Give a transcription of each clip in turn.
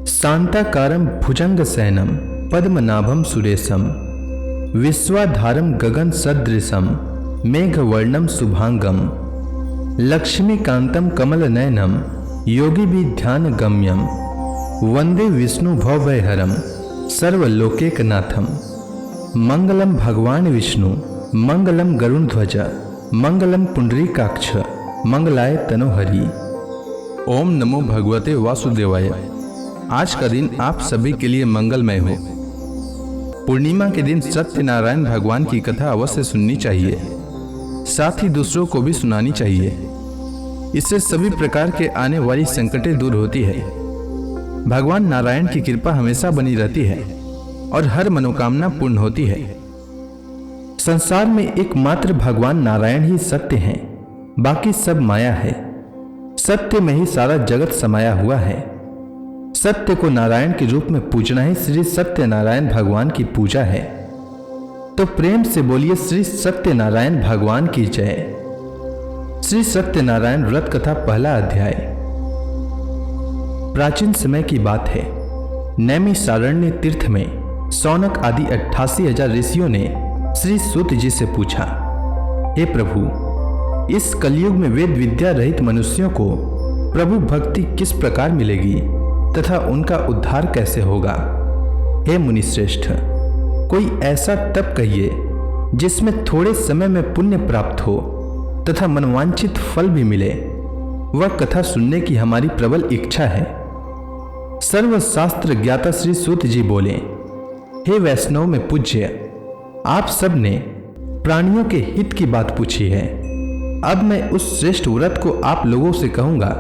शांताकारं भुजंगशयनं पद्मनाभं सुरेशं विश्वाधारं गगन सदृशं मेघवर्णं शुभांगं लक्ष्मीकांतं कमलनयनं योगिभिर्ध्यानगम्यं वंदे विष्णु भवभयहरं सर्वलोकैकनाथं। मंगलम भगवान विष्णु, मंगलम गरुड़ध्वज, मंगलम पुंडरीकाक्ष, मंगलाय तनोहरि। ओम नमो भगवते वासुदेवाय। आज का दिन आप सभी के लिए मंगलमय हो। पूर्णिमा के दिन सत्यनारायण भगवान की कथा अवश्य सुननी चाहिए, साथ ही दूसरों को भी सुनानी चाहिए। इससे सभी प्रकार के आने वाली संकटें दूर होती है। भगवान नारायण की कृपा हमेशा बनी रहती है और हर मनोकामना पूर्ण होती है। संसार में एकमात्र भगवान नारायण ही सत्य हैं, बाकी सब माया है। सत्य में ही सारा जगत समाया हुआ है। सत्य को नारायण के रूप में पूजना ही श्री सत्यनारायण भगवान की पूजा है। तो प्रेम से बोलिए श्री सत्यनारायण भगवान की जय। श्री सत्यनारायण व्रत कथा पहला अध्याय। प्राचीन समय की बात है। नैमिषारण्य तीर्थ में शौनक आदि 88,000 ऋषियों ने श्री सूत जी से पूछा, हे प्रभु, इस कलयुग में वेद विद्या रहित मनुष्यों को प्रभु भक्ति किस प्रकार मिलेगी तथा उनका उद्धार कैसे होगा। हे मुनिश्रेष्ठ, कोई ऐसा तप कहिए जिसमें थोड़े समय में पुण्य प्राप्त हो तथा मनवांछित फल भी मिले। वह कथा सुनने की हमारी प्रबल इच्छा है। सर्वशास्त्र ज्ञाता श्री सूत जी बोले, हे वैष्णव में पूज्य, आप सब ने प्राणियों के हित की बात पूछी है। अब मैं उस श्रेष्ठ व्रत को आप लोगों से कहूंगा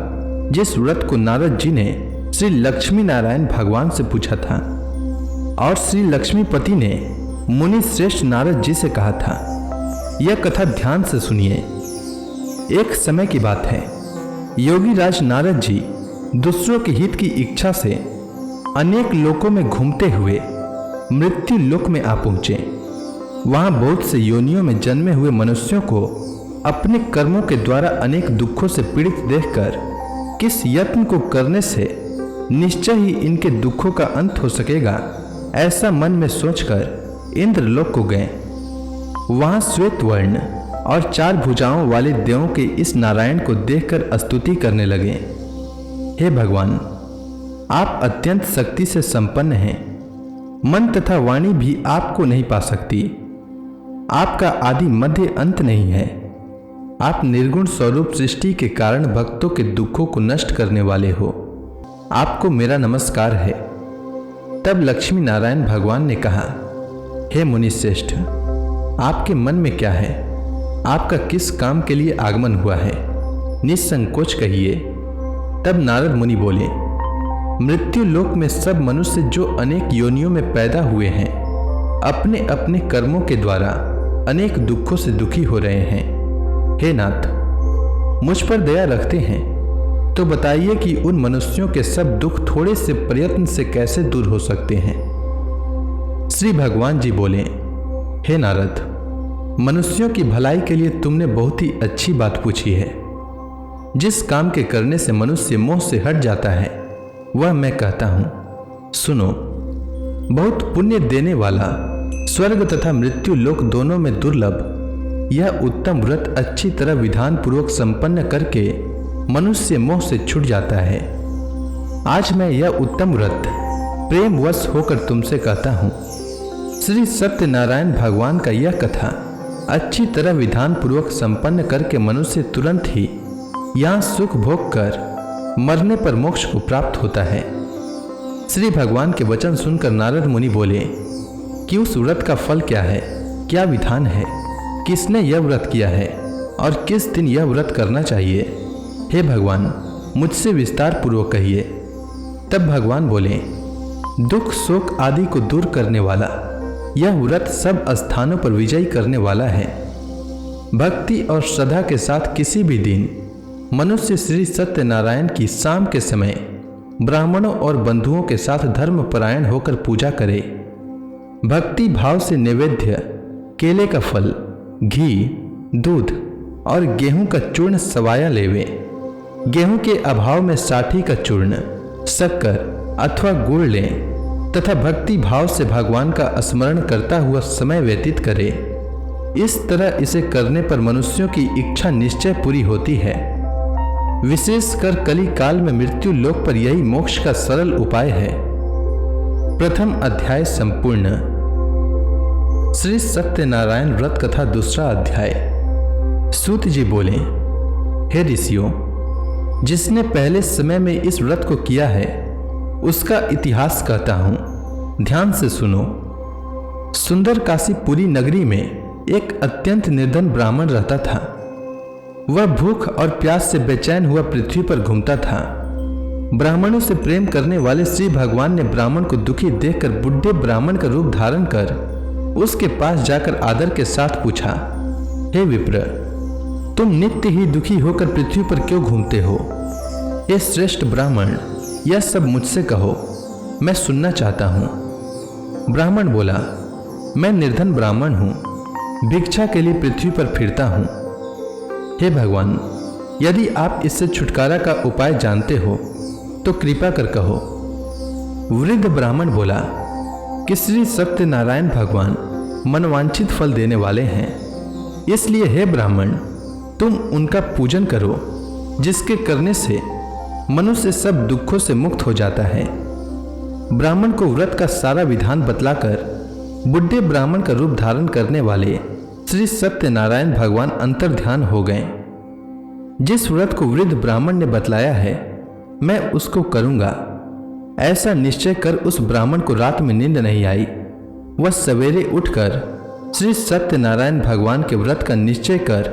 जिस व्रत को नारद जी ने श्री लक्ष्मी नारायण भगवान से पूछा था और श्री लक्ष्मीपति ने मुनि श्रेष्ठ नारद जी से कहा था। यह कथा ध्यान से सुनिए। एक समय की बात है। योगी राज नारद जी दूसरों के हित की इच्छा से अनेक लोकों में घूमते हुए मृत्यु लोक में आ पहुंचे। वहां बहुत से योनियों में जन्मे हुए मनुष्यों को अपने कर्मों के द्वारा अनेक दुखों से पीड़ित देखकर किस यत्न को करने से निश्चय ही इनके दुखों का अंत हो सकेगा, ऐसा मन में सोचकर इंद्रलोक को गए। वहां श्वेत वर्ण और 4 भुजाओं वाले देवों के इस नारायण को देखकर स्तुति करने लगे। हे भगवान, आप अत्यंत शक्ति से संपन्न हैं। मन तथा वाणी भी आपको नहीं पा सकती। आपका आदि मध्य अंत नहीं है। आप निर्गुण स्वरूप सृष्टि के कारण भक्तों के दुखों को नष्ट करने वाले हो। आपको मेरा नमस्कार है। तब लक्ष्मी नारायण भगवान ने कहा, हे मुनिश्रेष्ठ, आपके मन में क्या है? आपका किस काम के लिए आगमन हुआ है? निसंकोच कहिए। तब नारद मुनि बोले, मृत्यु लोक में सब मनुष्य जो अनेक योनियों में पैदा हुए हैं, अपने अपने कर्मों के द्वारा अनेक दुखों से दुखी हो रहे हैं। हे नाथ, मुझ पर दया रखते हैं तो बताइए कि उन मनुष्यों के सब दुख थोड़े से प्रयत्न से कैसे दूर हो सकते हैं। श्री भगवान जी बोले, हे नारद, मनुष्यों की भलाई के लिए तुमने बहुत ही अच्छी बात पूछी है। जिस काम के करने से मनुष्य मोह से हट जाता है वह मैं कहता हूं, सुनो। बहुत पुण्य देने वाला, स्वर्ग तथा मृत्यु लोक दोनों में दुर्लभ यह उत्तम व्रत अच्छी तरह विधान पूर्वक संपन्न करके मनुष्य मोह से छूट जाता है। आज मैं यह उत्तम व्रत प्रेमवश होकर तुमसे कहता हूं। श्री सत्यनारायण भगवान का यह कथा अच्छी तरह विधान पूर्वक संपन्न करके मनुष्य तुरंत ही यहाँ सुख भोग कर मरने पर मोक्ष को प्राप्त होता है। श्री भगवान के वचन सुनकर नारद मुनि बोले कि उस व्रत का फल क्या है, क्या विधान है, किसने यह व्रत किया है और किस दिन यह व्रत करना चाहिए। हे भगवान, मुझसे विस्तार पूर्वक कहिए। तब भगवान बोले, दुख शोक आदि को दूर करने वाला यह व्रत सब स्थानों पर विजयी करने वाला है। भक्ति और श्रद्धा के साथ किसी भी दिन मनुष्य श्री सत्यनारायण की शाम के समय ब्राह्मणों और बंधुओं के साथ धर्मपरायण होकर पूजा करे। भक्ति भाव से नैवेद्य केले का फल, घी, दूध और गेहूं का चूर्ण सवाया लेवे। गेहूं के अभाव में साठी का चूर्ण, शक्कर अथवा गुड़ लें तथा भक्ति भाव से भगवान का स्मरण करता हुआ समय व्यतीत करे। इस तरह इसे करने पर मनुष्यों की इच्छा निश्चय पूरी होती है। विशेषकर कली काल में मृत्यु लोक पर यही मोक्ष का सरल उपाय है। प्रथम अध्याय संपूर्ण। श्री सत्यनारायण व्रत कथा दूसरा अध्याय। सूत जी बोले, हे ऋषियों, जिसने पहले समय में इस व्रत को किया है उसका इतिहास कहता हूं, ध्यान से सुनो। सुंदर काशीपुरी नगरी में एक अत्यंत निर्धन ब्राह्मण रहता था। वह भूख और प्यास से बेचैन हुआ पृथ्वी पर घूमता था। ब्राह्मणों से प्रेम करने वाले श्री भगवान ने ब्राह्मण को दुखी देखकर बुढ़े ब्राह्मण का रूप धारण कर उसके पास जाकर आदर के साथ पूछा, हे विप्र, तुम नित्य ही दुखी होकर पृथ्वी पर क्यों घूमते हो? हे श्रेष्ठ ब्राह्मण, यह सब मुझसे कहो, मैं सुनना चाहता हूं। ब्राह्मण बोला, मैं निर्धन ब्राह्मण हूं, भिक्षा के लिए पृथ्वी पर फिरता हूं। हे भगवान, यदि आप इससे छुटकारा का उपाय जानते हो तो कृपा कर कहो। वृद्ध ब्राह्मण बोला कि श्री सत्यनारायण भगवान मनवांछित फल देने वाले हैं, इसलिए हे ब्राह्मण, तुम उनका पूजन करो, जिसके करने से मनुष्य सब दुखों से मुक्त हो जाता है। ब्राह्मण को व्रत का सारा विधान बतलाकर बुढ़े ब्राह्मण का रूप धारण करने वाले श्री सत्यनारायण भगवान अंतर्ध्यान हो गए। जिस व्रत को वृद्ध ब्राह्मण ने बतलाया है मैं उसको करूंगा, ऐसा निश्चय कर उस ब्राह्मण को रात में नींद नहीं आई। वह सवेरे उठकर श्री सत्यनारायण भगवान के व्रत का निश्चय कर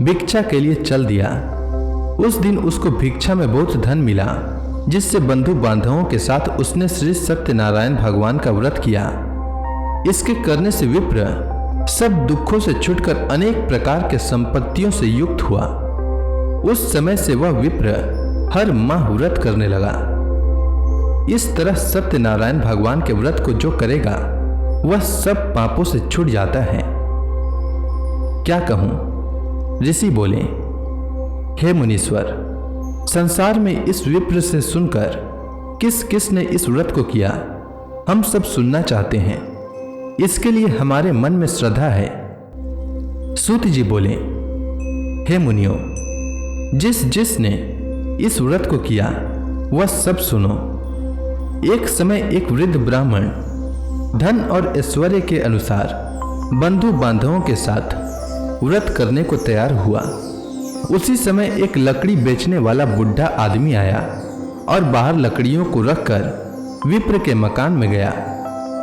भिक्षा के लिए चल दिया। उस दिन उसको भिक्षा में बहुत धन मिला, जिससे बंधु बांधवों के साथ उसने श्री सत्यनारायण भगवान का व्रत किया। इसके करने से विप्र सब दुखों से छुटकर अनेक प्रकार के संपत्तियों से युक्त हुआ। उस समय से वह विप्र हर माह व्रत करने लगा। इस तरह सत्यनारायण भगवान के व्रत को जो करेगा वह सब पापों से छूट जाता है। क्या कहूं? ऋषि बोले, हे मुनीश्वर, संसार में इस विप्र से सुनकर किस किस ने इस व्रत को किया हम सब सुनना चाहते हैं। इसके लिए हमारे मन में श्रद्धा है। सूत जी बोले, हे मुनियों, जिसने इस व्रत को किया वह सब सुनो। एक समय एक वृद्ध ब्राह्मण धन और ऐश्वर्य के अनुसार बंधु बांधवों के साथ व्रत करने को तैयार हुआ। उसी समय एक लकड़ी बेचने वाला बुढ़ा आदमी आया और बाहर लकड़ियों को रखकर विप्र के मकान में गया।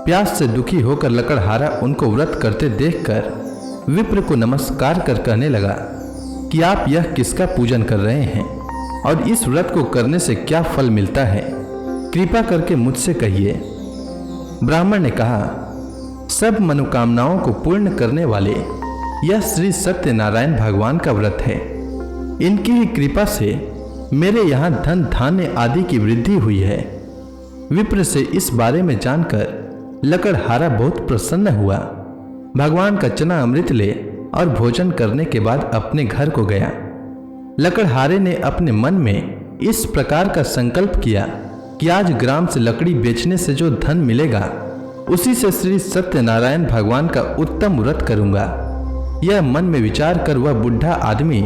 प्यास से दुखी होकर लकड़हारा उनको व्रत करते देखकर विप्र को नमस्कार कर कहने लगा कि आप यह किसका पूजन कर रहे हैं और इस व्रत को करने से क्या फल मिलता है, कृपा करके मुझसे कहिए। ब्राह्मण ने कहा, सब मनोकामनाओं को पूर्ण करने वाले यह श्री सत्यनारायण भगवान का व्रत है। इनकी ही कृपा से मेरे यहाँ धन धान्य आदि की वृद्धि हुई है। विप्र से इस बारे में जानकर लकड़हारा बहुत प्रसन्न हुआ। भगवान का चना अमृत ले और भोजन करने के बाद अपने घर को गया। लकड़हारे ने अपने मन में इस प्रकार का संकल्प किया कि आज ग्राम से लकड़ी बेचने से जो धन मिलेगा उसी से श्री सत्यनारायण भगवान का उत्तम व्रत करूंगा। यह मन में विचार कर वह बुढ़ा आदमी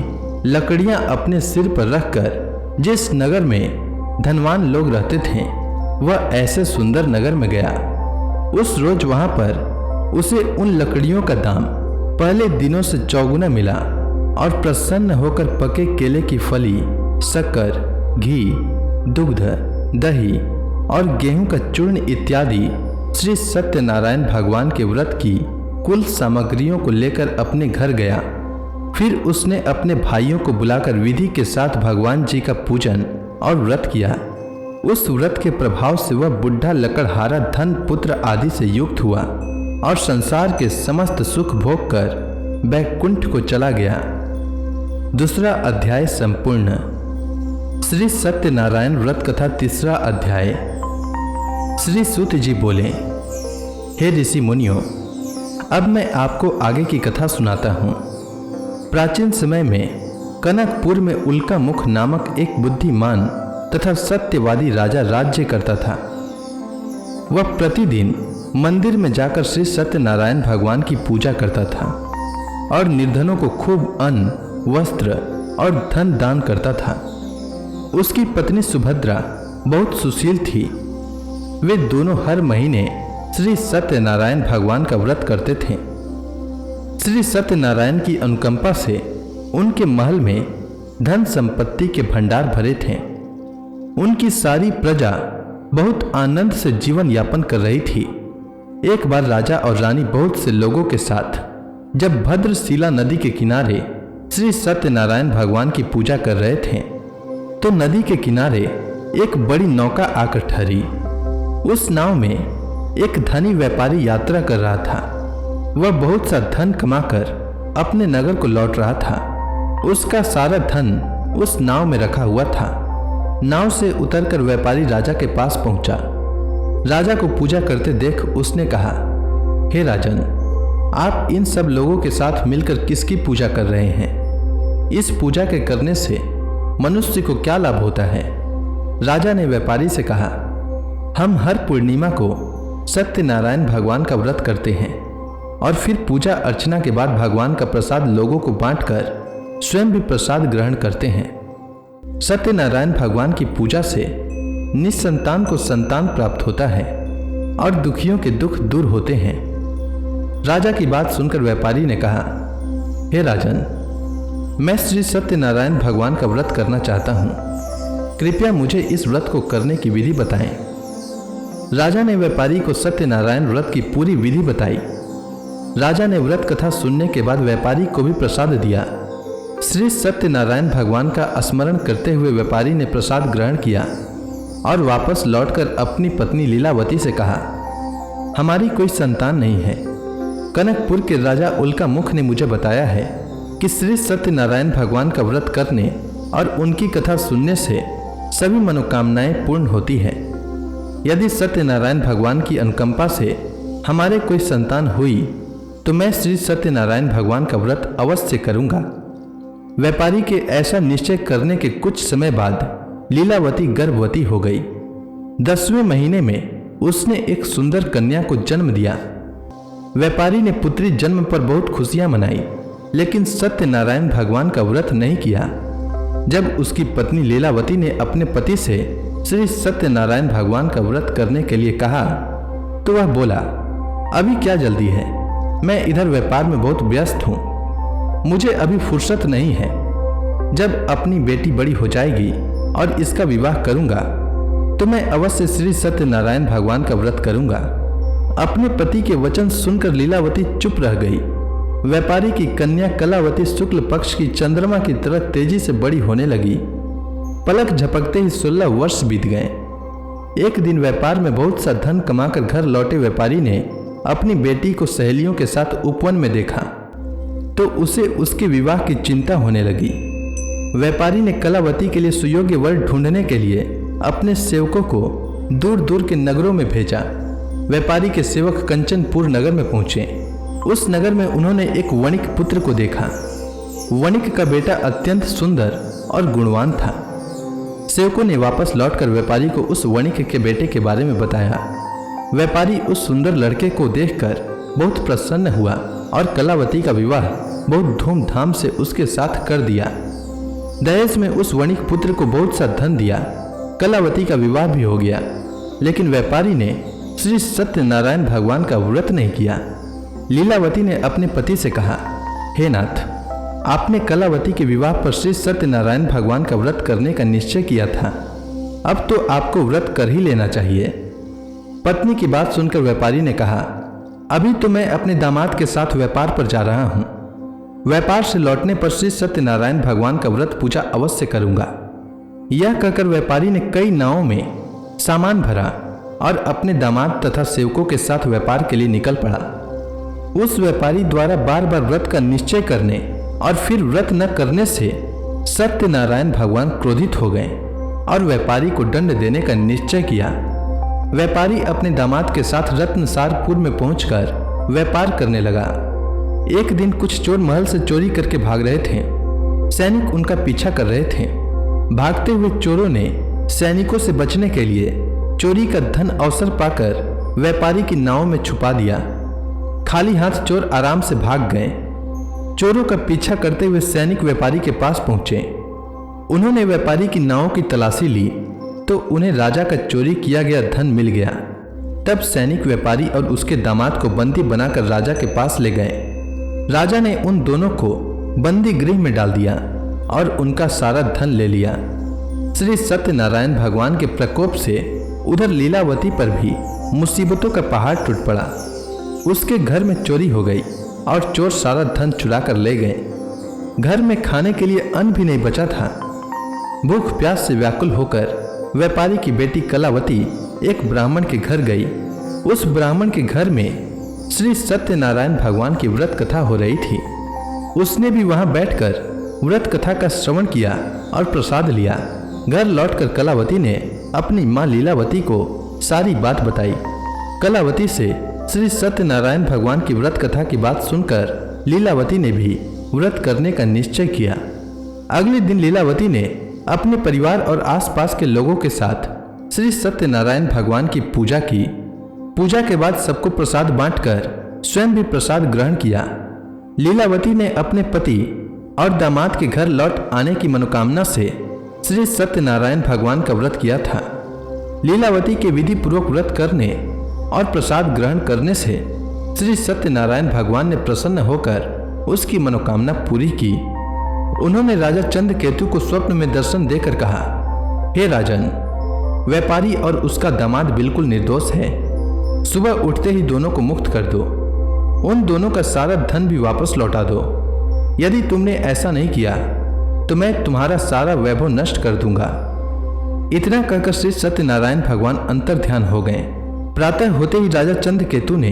लकड़ियां अपने सिर पर रखकर जिस नगर में धनवान लोग रहते थे वह ऐसे सुंदर नगर में गया। उस रोज वहां पर उसे उन लकड़ियों का दाम पहले दिनों से चौगुना मिला और प्रसन्न होकर पके केले की फली, शक्कर, घी, दुग्ध, दही और गेहूं का चूर्ण इत्यादि श्री सत्यनारायण भगवान के व्रत की कुल सामग्रियों को लेकर अपने घर गया। फिर उसने अपने भाइयों को बुलाकर विधि के साथ भगवान जी का पूजन और व्रत किया। उस व्रत के प्रभाव से वह बुढ़ा लकड़हारा धन पुत्र आदि से युक्त हुआ और संसार के समस्त सुख भोग कर बैकुंठ को चला गया। दूसरा अध्याय संपूर्ण। श्री सत्यनारायण व्रत कथा तीसरा अध्याय। श्री सूत जी बोले, हे ऋषि मुनियों, अब मैं आपको आगे की कथा सुनाता हूँ। प्राचीन समय में कनकपुर में उल्का मुख नामक एक बुद्धिमान तथा सत्यवादी राजा राज्य करता था। वह प्रतिदिन मंदिर में जाकर श्री सत्यनारायण भगवान की पूजा करता था और निर्धनों को खूब अन्न, वस्त्र और धन दान करता था। उसकी पत्नी सुभद्रा बहुत सुशील थी। वे दोनों हर महीने श्री सत्यनारायण भगवान का व्रत करते थे। श्री सत्यनारायण की अनुकंपा से उनके महल में धन संपत्ति के भंडार भरे थे। उनकी सारी प्रजा बहुत आनंद से जीवन यापन कर रही थी। एक बार राजा और रानी बहुत से लोगों के साथ जब भद्रशिला नदी के किनारे श्री सत्यनारायण भगवान की पूजा कर रहे थे तो नदी के किनारे एक बड़ी नौका आकर ठहरी। उस नाव में एक धनी व्यापारी यात्रा कर रहा था। वह बहुत सा धन कमाकर अपने नगर को लौट रहा था। उसका सारा धन उस नाव में रखा हुआ था। नाव से उतरकर व्यापारी राजा के पास पहुंचा। राजा को पूजा करते देख उसने कहा, हे राजन, आप इन सब लोगों के साथ मिलकर किसकी पूजा कर रहे हैं? इस पूजा के करने से मनुष्य को क्या लाभ होता है? राजा ने व्यापारी से कहा, हम हर पूर्णिमा को सत्यनारायण भगवान का व्रत करते हैं और फिर पूजा अर्चना के बाद भगवान का प्रसाद लोगों को बांटकर स्वयं भी प्रसाद ग्रहण करते हैं। सत्यनारायण भगवान की पूजा से निसंतान को संतान प्राप्त होता है और दुखियों के दुख दूर होते हैं। राजा की बात सुनकर व्यापारी ने कहा, हे राजन, मैं श्री सत्यनारायण भगवान का व्रत करना चाहता हूँ। कृपया मुझे इस व्रत को करने की विधि बताएं। राजा ने व्यापारी को सत्यनारायण व्रत की पूरी विधि बताई। राजा ने व्रत कथा सुनने के बाद व्यापारी को भी प्रसाद दिया। श्री सत्यनारायण भगवान का स्मरण करते हुए व्यापारी ने प्रसाद ग्रहण किया और वापस लौटकर अपनी पत्नी लीलावती से कहा, हमारी कोई संतान नहीं है। कनकपुर के राजा उल्का मुख ने मुझे बताया है कि श्री सत्यनारायण भगवान का व्रत करने और उनकी कथा सुनने से सभी मनोकामनाएं पूर्ण होती है। यदि सत्यनारायण भगवान की अनुकंपा से हमारे कोई संतान हुई तो मैं श्री सत्यनारायण भगवान का व्रत अवश्य करूंगा। व्यापारी के ऐसा निश्चय करने के कुछ समय बाद लीलावती गर्भवती हो गई। 10वें महीने में उसने एक सुंदर कन्या को जन्म दिया। व्यापारी ने पुत्री जन्म पर बहुत खुशियां मनाई, लेकिन सत्यनारायण भगवान का व्रत नहीं किया। जब उसकी पत्नी लीलावती ने अपने पति से श्री सत्यनारायण भगवान का व्रत करने के लिए कहा तो वह बोला, अभी क्या जल्दी है, मैं इधर व्यापार में बहुत व्यस्त हूँ, मुझे अभी फुर्सत नहीं है। जब अपनी बेटी बड़ी हो जाएगी और इसका विवाह करूंगा तो मैं अवश्य श्री सत्यनारायण भगवान का व्रत करूंगा। अपने पति के वचन सुनकर लीलावती चुप रह गई। व्यापारी की कन्या कलावती शुक्ल पक्ष की चंद्रमा की तरह तेजी से बड़ी होने लगी। पलक झपकते ही 16 वर्ष बीत गए। एक दिन व्यापार में बहुत सा धन कमाकर घर लौटे व्यापारी ने अपनी बेटी को सहेलियों के साथ उपवन में देखा तो उसे उसके विवाह की चिंता होने लगी। व्यापारी ने कलावती के लिए सुयोग्य वर ढूंढने के लिए अपने सेवकों को दूर दूर के नगरों में भेजा। व्यापारी के सेवक कंचनपुर नगर में पहुंचे। उस नगर में उन्होंने एक वणिक पुत्र को देखा। वणिक का बेटा अत्यंत सुंदर और गुणवान था। सेवकों ने वापस लौटकर व्यापारी को उस वणिक के बेटे के बारे में बताया। व्यापारी उस सुंदर लड़के को देखकर बहुत प्रसन्न हुआ और कलावती का विवाह बहुत धूमधाम से उसके साथ कर दिया। दहेज में उस वणिक पुत्र को बहुत सा धन दिया। कलावती का विवाह भी हो गया, लेकिन व्यापारी ने श्री सत्यनारायण भगवान का व्रत नहीं किया। लीलावती ने अपने पति से कहा, हे नाथ, आपने कलावती के विवाह पर श्री सत्यनारायण भगवान का व्रत करने का निश्चय किया था, अब तो आपको व्रत कर ही लेना चाहिए। पत्नी की बात सुनकर व्यापारी ने कहा, अभी तो मैं अपने दामाद के साथ व्यापार पर जा रहा हूँ। व्यापार से लौटने पर श्री सत्यनारायण भगवान का व्रत पूजा अवश्य करूंगा। यह कहकर व्यापारी ने कई नावों में सामान भरा और अपने दामाद तथा सेवकों के साथ व्यापार के लिए निकल पड़ा। उस व्यापारी द्वारा बार बार व्रत का निश्चय करने और फिर व्रत न करने से सत्यनारायण भगवान क्रोधित हो गए और व्यापारी को दंड देने का निश्चय किया। व्यापारी अपने दामाद के साथ रत्नसारपुर में पहुंचकर व्यापार करने लगा। एक दिन कुछ चोर महल से चोरी करके भाग रहे थे। सैनिक उनका पीछा कर रहे थे। भागते हुए चोरों ने सैनिकों से बचने के लिए चोरी का धन अवसर पाकर व्यापारी की नाव में छुपा दिया। खाली हाथ चोर आराम से भाग गए। चोरों का पीछा करते हुए सैनिक व्यापारी के पास पहुंचे। उन्होंने व्यापारी की नाव की तलाशी ली तो उन्हें राजा का चोरी किया गया धन मिल गया। तब सैनिक व्यापारी और उसके दामाद को बंदी बनाकर राजा के पास ले गए। राजा ने उन दोनों को बंदी गृह में डाल दिया और उनका सारा धन ले लिया। श्री सत्यनारायण भगवान के प्रकोप से उधर लीलावती पर भी मुसीबतों का पहाड़ टूट पड़ा। उसके घर में चोरी हो गई और चोर सारा धन चुरा कर ले गए। घर में खाने के लिए अन्न भी नहीं बचा था। भूख प्यास से व्याकुल होकर व्यापारी की बेटी कलावती एक ब्राह्मण के घर गई। उस ब्राह्मण के घर में श्री सत्यनारायण भगवान की व्रत कथा हो रही थी। उसने भी वहां बैठकर व्रत कथा का श्रवण किया और प्रसाद लिया। घर लौटकर कलावती ने अपनी मां लीलावती को सारी बात बताई। कलावती से श्री सत्यनारायण भगवान की व्रत कथा की बात सुनकर लीलावती ने भी व्रत करने का निश्चय किया। अगले दिन लीलावती ने अपने परिवार और आसपास के लोगों के साथ श्री सत्यनारायण भगवान की पूजा की। पूजा के बाद सबको प्रसाद बांटकर स्वयं भी प्रसाद ग्रहण किया। लीलावती ने अपने पति और दामाद के घर लौट आने की मनोकामना से श्री सत्यनारायण भगवान का व्रत किया था। लीलावती के विधि पूर्वक व्रत करने और प्रसाद ग्रहण करने से श्री सत्यनारायण भगवान ने प्रसन्न होकर उसकी मनोकामना पूरी की। उन्होंने राजा चंद्रकेतु को स्वप्न में दर्शन देकर कहा, हे राजन, व्यापारी और उसका दामाद बिल्कुल निर्दोष है। सुबह उठते ही दोनों को मुक्त कर दो। उन दोनों का सारा धन भी वापस लौटा दो। यदि तुमने ऐसा नहीं किया तो मैं तुम्हारा सारा वैभव नष्ट कर दूंगा। इतना कहकर श्री सत्यनारायण भगवान अंतर ध्यान हो गए। प्रातः होते ही राजा चंद्रकेतु ने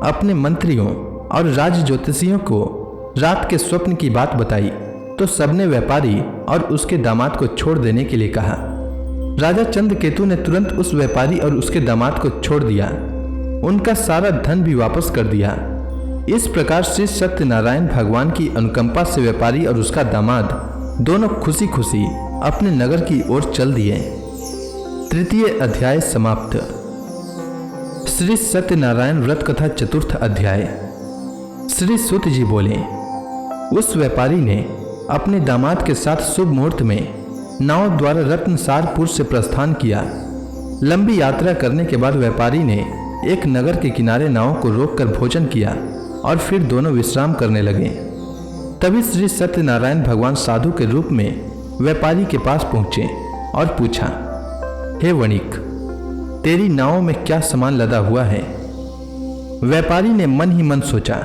अपने मंत्रियों और राज ज्योतिषियों को रात के स्वप्न की बात बताई तो सबने व्यापारी और उसके दामाद को छोड़ देने के लिए कहा। राजा चंद्रकेतु ने तुरंत उस व्यापारी और उसके दामाद को छोड़ दिया। उनका सारा धन भी वापस कर दिया। इस प्रकार श्री सत्यनारायण भगवान की अनुकंपा से व्यापारी और उसका दामाद दोनों खुशी खुशी अपने नगर की ओर चल दिए। तृतीय अध्याय समाप्त। श्री सत्यनारायण व्रत कथा चतुर्थ अध्याय। श्री सूत जी बोले, उस व्यापारी ने अपने दामाद के साथ शुभ मुहूर्त में नाव द्वारा रत्नसारपुर से प्रस्थान किया। लंबी यात्रा करने के बाद व्यापारी ने एक नगर के किनारे नाव को रोककर भोजन किया और फिर दोनों विश्राम करने लगे। तभी श्री सत्यनारायण भगवान साधु के रूप में व्यापारी के पास पहुंचे और पूछा, हे वणिक, तेरी नाव में क्या सामान लदा हुआ है? व्यापारी ने मन ही मन सोचा,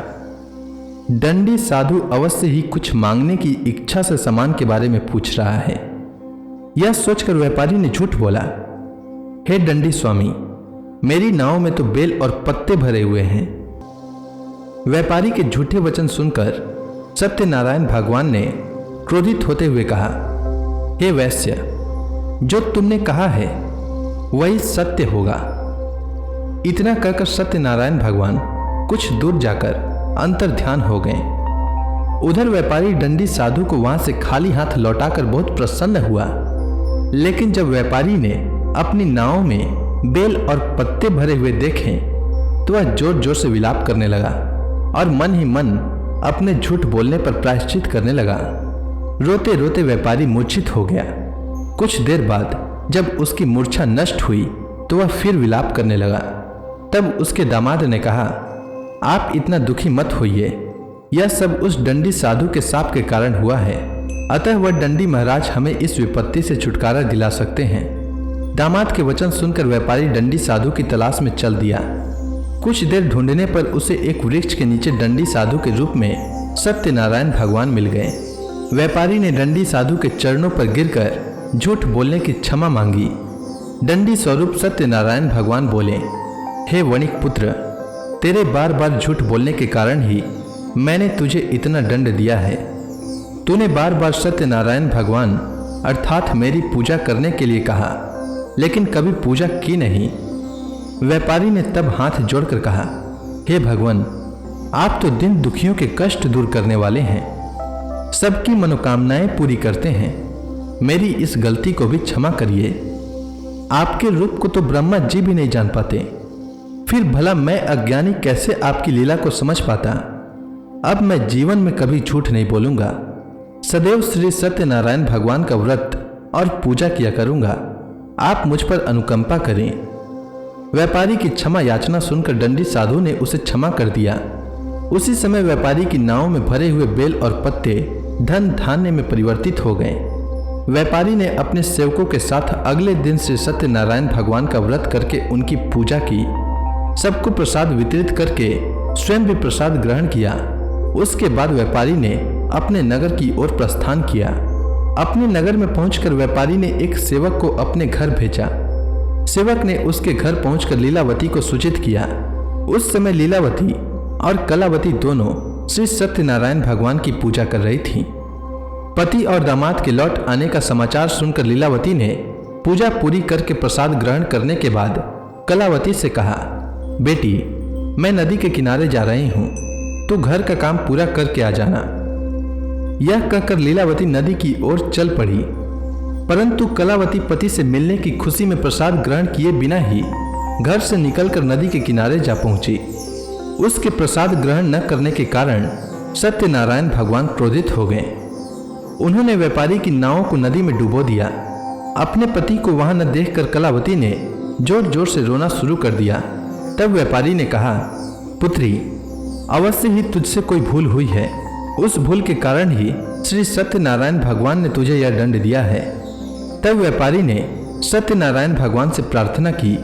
दंडी साधु अवश्य ही कुछ मांगने की इच्छा से सामान के बारे में पूछ रहा है। यह सोचकर व्यापारी ने झूठ बोला, हे दंडी स्वामी, मेरी नाव में तो बेल और पत्ते भरे हुए हैं। व्यापारी के झूठे वचन सुनकर सत्यनारायण भगवान ने क्रोधित होते हुए कहा, हे वैश्य, जो तुमने कहा है वही सत्य होगा। इतना कहकर सत्यनारायण भगवान कुछ दूर जाकर अंतर ध्यान हो गए। उधर व्यापारी दंडी साधु को वहां से खाली हाथ लौटाकर बहुत प्रसन्न हुआ। लेकिन जब व्यापारी ने अपनी नाव में बेल और पत्ते भरे हुए देखे तो वह जोर जोर से विलाप करने लगा और मन ही मन अपने झूठ बोलने पर प्रायश्चित करने लगा। रोते रोते व्यापारी मूर्छित हो गया। कुछ देर बाद जब उसकी मूर्छा नष्ट हुई तो वह फिर विलाप करने लगा। तब उसके दामाद ने कहा, आप इतना दुखी मत होइए, यह सब उस दंडी साधु के शाप के कारण हुआ है। अतः वह दंडी महाराज हमें इस विपत्ति से छुटकारा दिला सकते हैं। दामाद के वचन सुनकर व्यापारी दंडी साधु की तलाश में चल दिया। कुछ देर ढूंढने पर उसे एक वृक्ष के नीचे दंडी साधु के रूप में सत्यनारायण भगवान मिल गए। व्यापारी ने दंडी साधु के चरणों पर गिरकर झूठ बोलने की क्षमा मांगी। दंडी स्वरूप सत्यनारायण भगवान बोले, हे वणिक पुत्र, तेरे बार बार झूठ बोलने के कारण ही मैंने तुझे इतना दंड दिया है। तूने बार बार सत्यनारायण भगवान अर्थात मेरी पूजा करने के लिए कहा, लेकिन कभी पूजा की नहीं। व्यापारी ने तब हाथ जोड़कर कहा, हे भगवान, आप तो दिन दुखियों के कष्ट दूर करने वाले हैं, सबकी मनोकामनाएं पूरी करते हैं। मेरी इस गलती को भी क्षमा करिए। आपके रूप को तो ब्रह्मा जी भी नहीं जान पाते, फिर भला मैं अज्ञानी कैसे आपकी लीला को समझ पाता। अब मैं जीवन में कभी झूठ नहीं बोलूंगा, सदैव श्री सत्यनारायण भगवान का व्रत और पूजा किया करूंगा। आप मुझ पर अनुकंपा करें। व्यापारी की क्षमा याचना सुनकर दंडी साधु ने उसे क्षमा कर दिया। उसी समय व्यापारी की नाव में भरे हुए बेल और पत्ते धन धान्य में परिवर्तित हो गए। व्यापारी ने अपने सेवकों के साथ अगले दिन श्री सत्यनारायण भगवान का व्रत करके उनकी पूजा की। सबको प्रसाद वितरित करके स्वयं भी प्रसाद ग्रहण किया। उसके बाद व्यापारी ने अपने नगर की ओर प्रस्थान किया। अपने नगर में पहुंचकर व्यापारी ने एक सेवक को अपने घर भेजा। सेवक ने उसके घर पहुंचकर लीलावती को सूचित किया। उस समय लीलावती और कलावती दोनों श्री सत्यनारायण भगवान की पूजा कर रही थीं। पति और दामाद के लौट आने का समाचार सुनकर लीलावती ने पूजा पूरी करके प्रसाद ग्रहण करने के बाद कलावती से कहा, बेटी, मैं नदी के किनारे जा रही हूँ, तो घर का काम पूरा करके आ जाना। यह कहकर लीलावती नदी की ओर चल पड़ी, परंतु कलावती पति से मिलने की खुशी में प्रसाद ग्रहण किए बिना ही घर से निकलकर नदी के किनारे जा पहुंची। उसके प्रसाद ग्रहण न करने के कारण सत्यनारायण भगवान क्रोधित हो गए। उन्होंने व्यापारी की नाव को नदी में डुबो दिया। अपने पति को वहां न देखकर कलावती ने जोर जोर से रोना शुरू कर दिया। तब व्यापारी ने कहा, पुत्री, अवश्य ही तुझसे कोई भूल हुई है। उस भूल के कारण ही श्री सत्यनारायण भगवान ने तुझे यह दंड दिया है। तब व्यापारी ने सत्यनारायण भगवान से प्रार्थना की,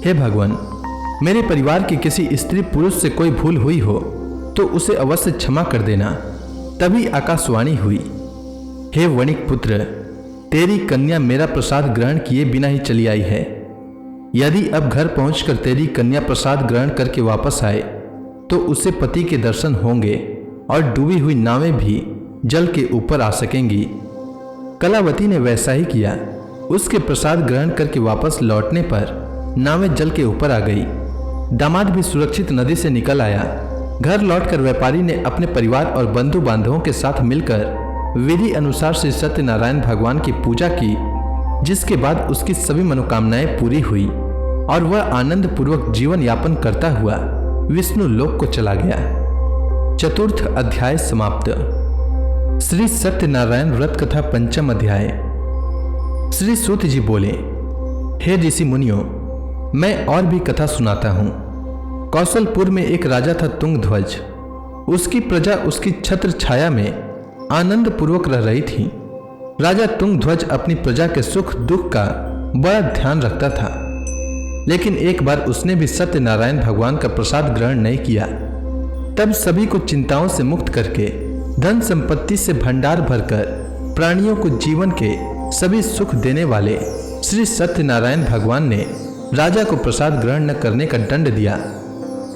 हे भगवान, मेरे परिवार के किसी स्त्री पुरुष से कोई भूल हुई हो तो उसे अवश्य क्षमा कर देना। तभी आकाशवाणी हुई, हे वणिक पुत्र, तेरी कन्या मेरा प्रसाद ग्रहण किए बिना ही चली आई है। यदि अब घर पहुंचकर तेरी कन्या प्रसाद ग्रहण करके वापस आए तो उसे पति के दर्शन होंगे और डूबी हुई नावें भी जल के ऊपर आ सकेंगी। कलावती ने वैसा ही किया। उसके प्रसाद ग्रहण करके वापस लौटने पर नावें जल के ऊपर आ गई। दामाद भी सुरक्षित नदी से निकल आया। घर लौटकर व्यापारी ने अपने परिवार और बंधु बांधवों के साथ मिलकर विधि अनुसार श्री सत्यनारायण भगवान की पूजा की, जिसके बाद उसकी सभी मनोकामनाएं पूरी हुई और वह आनंद पूर्वक जीवन यापन करता हुआ विष्णु लोक को चला गया। चतुर्थ अध्याय समाप्त। श्री सत्यनारायण व्रत कथा पंचम अध्याय। श्री सूत जी बोले, हे ऋषि मुनियों, मैं और भी कथा सुनाता हूँ। कौशलपुर में एक राजा था तुंगध्वज। उसकी प्रजा उसकी छत्र छाया में आनंद पूर्वक रह रही थी। राजा तुंगध्वज अपनी प्रजा के सुख दुख का बड़ा ध्यान रखता था, लेकिन एक बार उसने भी सत्यनारायण भगवान का प्रसाद ग्रहण नहीं किया। तब सभी को चिंताओं से मुक्त करके धन संपत्ति से भंडार भरकर प्राणियों को जीवन के सभी सुख देने वाले श्री सत्यनारायण भगवान ने राजा को प्रसाद ग्रहण न करने का दंड दिया।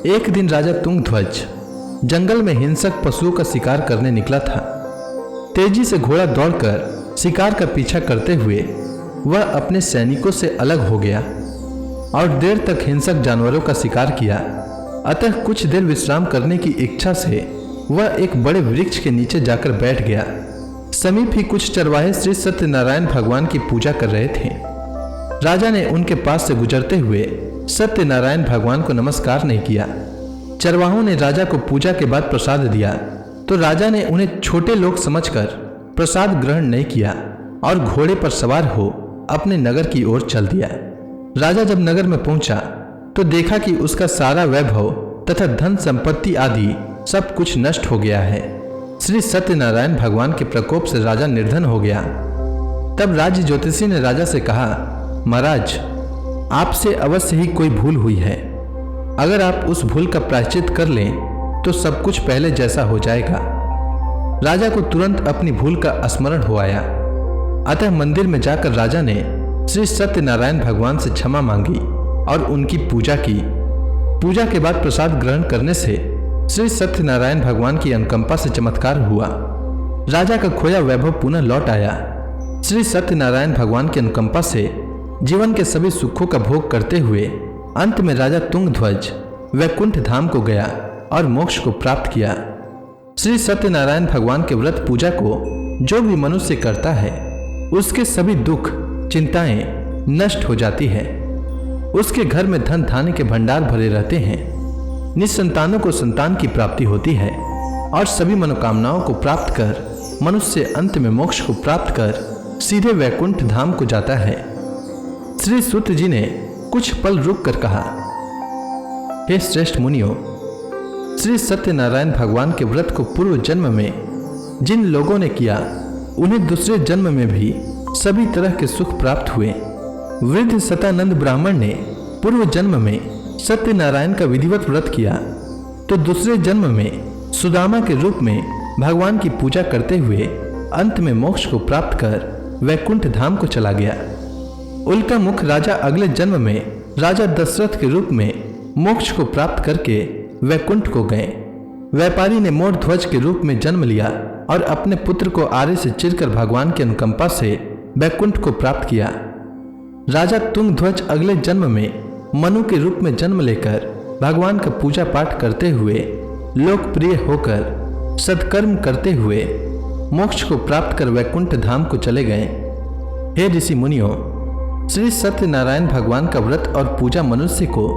एक दिन राजा तुंगध्वज जंगल में हिंसक पशुओं का शिकार करने निकला था। तेजी से घोड़ा दौड़कर शिकार का पीछा करते हुए वह अपने सैनिकों से अलग हो गया और देर तक हिंसक जानवरों का शिकार किया। अतः कुछ देर विश्राम करने की इच्छा से वह एक बड़े वृक्ष के नीचे जाकर बैठ गया। समीप ही कुछ चरवाहे श्री सत्यनारायण भगवान की पूजा कर रहे थे। राजा ने उनके पास से गुजरते हुए सत्यनारायण भगवान को नमस्कार नहीं किया। चरवाहों ने राजा को पूजा के बाद प्रसाद दिया तो राजा ने उन्हें छोटे लोग समझकर प्रसाद ग्रहण नहीं किया और घोड़े पर सवार हो अपने नगर की ओर चल दिया। राजा जब नगर में पहुंचा तो देखा कि उसका सारा वैभव तथा धन संपत्ति आदि सब कुछ नष्ट हो गया है। श्री सत्यनारायण भगवान के प्रकोप से राजा निर्धन हो गया। तब राज्य ज्योतिषी ने राजा से कहा, महाराज, आपसे अवश्य ही कोई भूल हुई है। अगर आप उस भूल का प्रायश्चित कर लें तो सब कुछ पहले जैसा हो जाएगा। राजा को तुरंत अपनी भूल का स्मरण हो आया। अतः मंदिर में जाकर राजा ने श्री सत्यनारायण भगवान से क्षमा मांगी और उनकी पूजा की। पूजा के बाद प्रसाद ग्रहण करने से श्री सत्यनारायण भगवान की अनुकंपा से चमत्कार हुआ। राजा का खोया वैभव पुनः लौट आया। श्री सत्यनारायण भगवान की अनुकंपा से जीवन के सभी सुखों का भोग करते हुए अंत में राजा तुंगध्वज वैकुंठ धाम को गया और मोक्ष को प्राप्त किया। श्री सत्यनारायण भगवान के व्रत पूजा को जो भी मनुष्य करता है उसके सभी दुख, चिंताएं नष्ट हो जाती है। उसके घर में धन धान्य के भंडार भरे रहते हैं। निसंतानों को संतान की प्राप्ति होती है और सभी मनोकामनाओं को प्राप्त कर मनुष्य अंत में मोक्ष को प्राप्त कर सीधे वैकुंठ धाम को जाता है। श्री सूत जी ने कुछ पल रुक कर कहा, हे श्रेष्ठ मुनियों, श्री सत्यनारायण भगवान के व्रत को पूर्व जन्म में जिन लोगों ने किया उन्हें दूसरे जन्म में भी सभी तरह के सुख प्राप्त हुए। वृद्ध सतानंद ब्राह्मण ने पूर्व जन्म में सत्यनारायण का विधिवत व्रत किया तो दूसरे जन्म में सुदामा के रूप में भगवान की पूजा करते हुए अंत में मोक्ष को प्राप्त कर वैकुंठ धाम को चला गया। उल्का मुख राजा अगले जन्म में राजा दशरथ के रूप में मोक्ष को प्राप्त करके वैकुंठ को गए। व्यापारी ने मोर ध्वज के रूप में जन्म लिया और अपने पुत्र को आरे से चिरकर भगवान की अनुकंपा से वैकुंठ को प्राप्त किया। राजा तुंग ध्वज अगले जन्म में मनु के रूप में जन्म लेकर भगवान का पूजा पाठ करते हुए लोकप्रिय होकर सत्कर्म करते हुए मोक्ष को प्राप्त कर वैकुंठ धाम को चले गए। हे ऋषि मुनियों, श्री सत्यनारायण भगवान का व्रत और पूजा मनुष्य को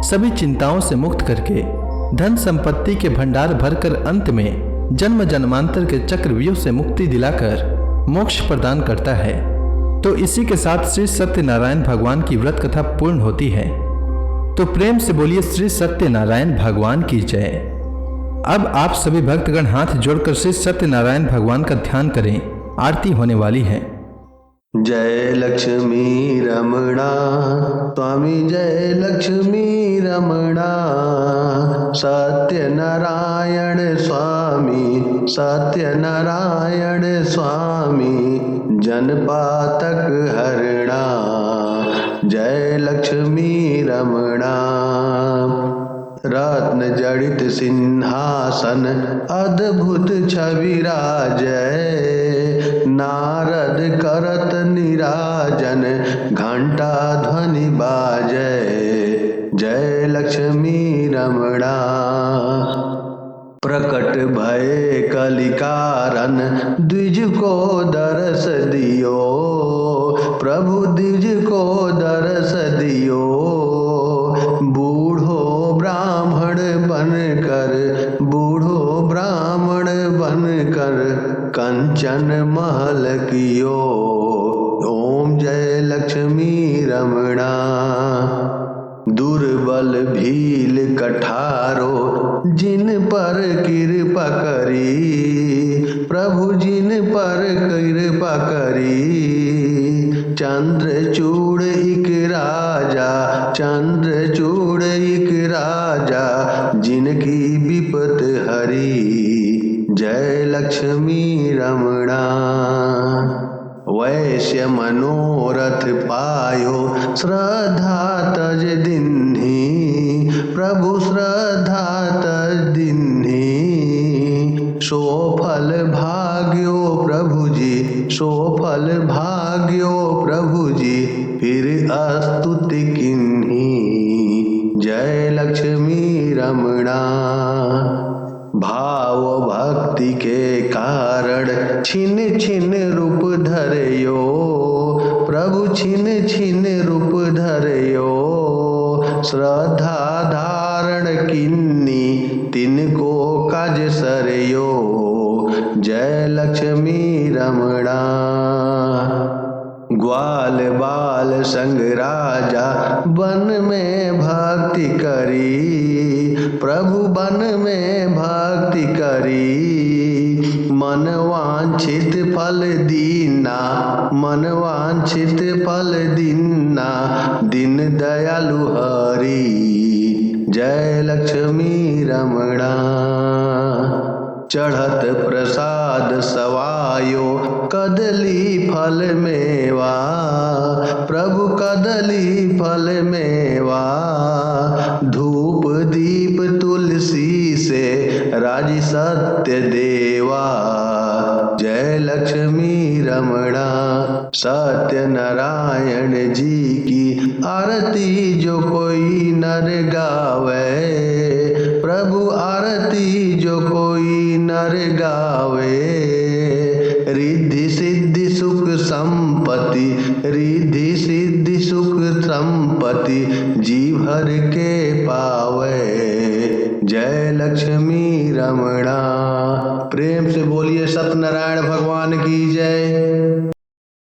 सभी चिंताओं से मुक्त करके धन संपत्ति के भंडार भरकर अंत में जन्म जन्मांतर के चक्रव्यूह से मुक्ति दिलाकर मोक्ष प्रदान करता है। तो इसी के साथ श्री सत्यनारायण भगवान की व्रत कथा पूर्ण होती है। तो प्रेम से बोलिए श्री सत्यनारायण भगवान की जय। अब आप सभी भक्तगण हाथ जोड़कर श्री सत्यनारायण भगवान का ध्यान करें, आरती होने वाली है। जय लक्ष्मी रमणा स्वामी, जय लक्ष्मी रमणा, सत्यनारायण स्वामी, सत्यनारायण स्वामी, जनपातक हरणा, जय लक्ष्मी रमणा। रत्न जड़ित सिंहासन अद्भुत छवि राजय, नारद करत निराजन घंटा ध्वनि बाजय, जय लक्ष्मी रमणा। प्रकट भय कलिकारन द्विज को दरस दियो, प्रभु द्विज को दरस दियो, बूढ़ो ब्राह्मण बनकर, बूढ़ो ब्राह्मण बनकर कंचन महल कियो, ओम जय लक्ष्मी रमणा। दुर्बल भील कठारो जिन पर कृपा करी, प्रभु जिन पर कृपा करी, चंद्रचूड़ इक राजा, चंद्रचूड़ इक राजा, जिनकी विपत हरी, जय लक्ष्मी रमणा। वैश्य मनोरथ पायो श्रद्धा तज दिन्ही, प्रभु श्रद्धा तज दिन्ही, सो फल भाग्यो प्रभु जी, सो फल भाग्यो प्रभु जी, फिर स्तुति किन्ही, जय लक्ष्मी रमणा। भाव भक्ति के कारण छिन छिन रूप धरयो, प्रभु छिन छिन रूप धरयो, श्रद्धा धारण किन्नी तिनको काज सरयो, जय लक्ष्मी रमणा। ग्वाल बाल संग राजा वन में भक्ति करी, प्रभु वन में भक्ति करी, मन वांछित फल दीना, मन वांछित फल दीना, दिन दयालु हरि, जय लक्ष्मी रमणा। चढ़त प्रसाद सवायो कदली फल मेवा, प्रभु कदली फल मेवा, धूप दीप तुलसी से राजी सत्य देवा, जय लक्ष्मी रमणा। सत्यनारायण जी की आरती जो कोई नर गावे, प्रभु आरती जो कोई नर गावे, रिद्धि सिद्धि सुख संपत्ति, रिद्धि सिद्धि पति जी भर के पावे। जय लक्ष्मी रमणा। प्रेम से बोलिए सत्यनारायण भगवान की जय।